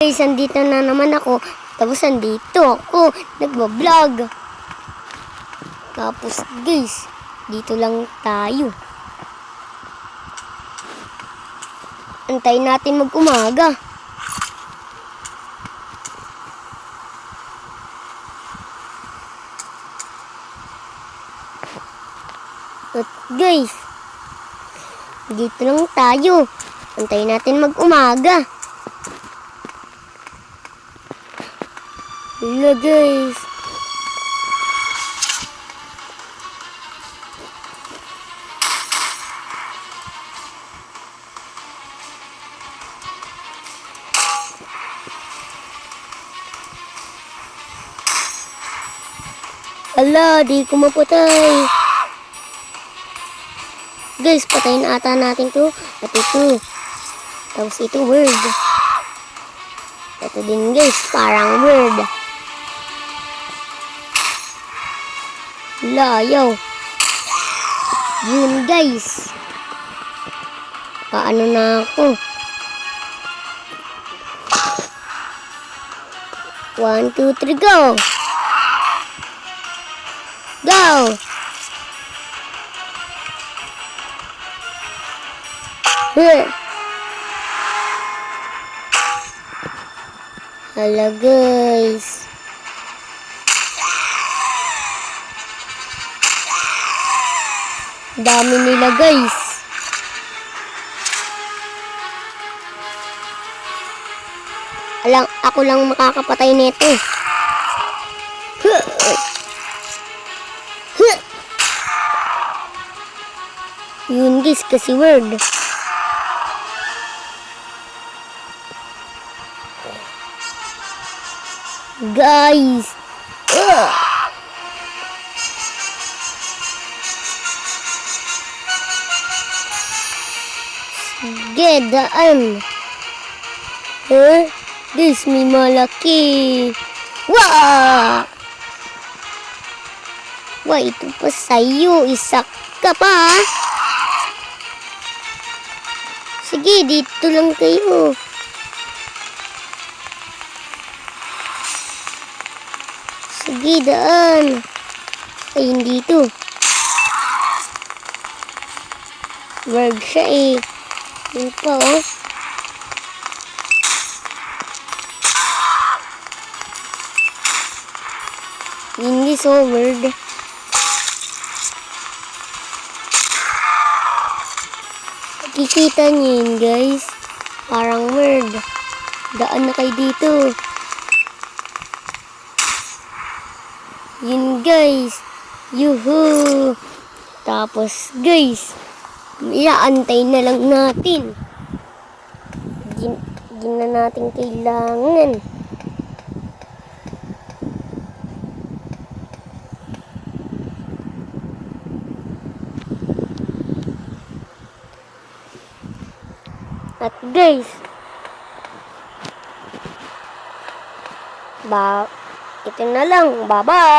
Guys, andito na naman ako. Tapos andito ako, nagbablog. Tapos guys, dito lang tayo. Antayin natin mag-umaga. At guys, dito lang tayo. Antayin natin mag-umaga. Hello guys. Ala, di ko mapatay. Guys, patayin ata natin to. At ito. Tapos ito, word. Ito din guys, parang word. Layaw. Yun guys. Paano na ako? 1, 2, 3, go! Go! Hala guys. Dami nila guys. Ako lang makakapatay nito. Yun guys, kasi word. Guys. Sige, daan. Guys, may malaki. Wow! Wow, ito pa sa'yo. Isa ka pa. Sige, dito lang kayo. Sige, daan. Ay, hindi to. Word siya eh. Yun pa oh. Yun guys oh, word. Kikita niyo yun guys. Parang word. Daan na kayo dito. Yun guys. Yuhu. Tapos guys, iaantay na lang natin. Di na natin kailangan. At guys, ito na lang. Bye-bye!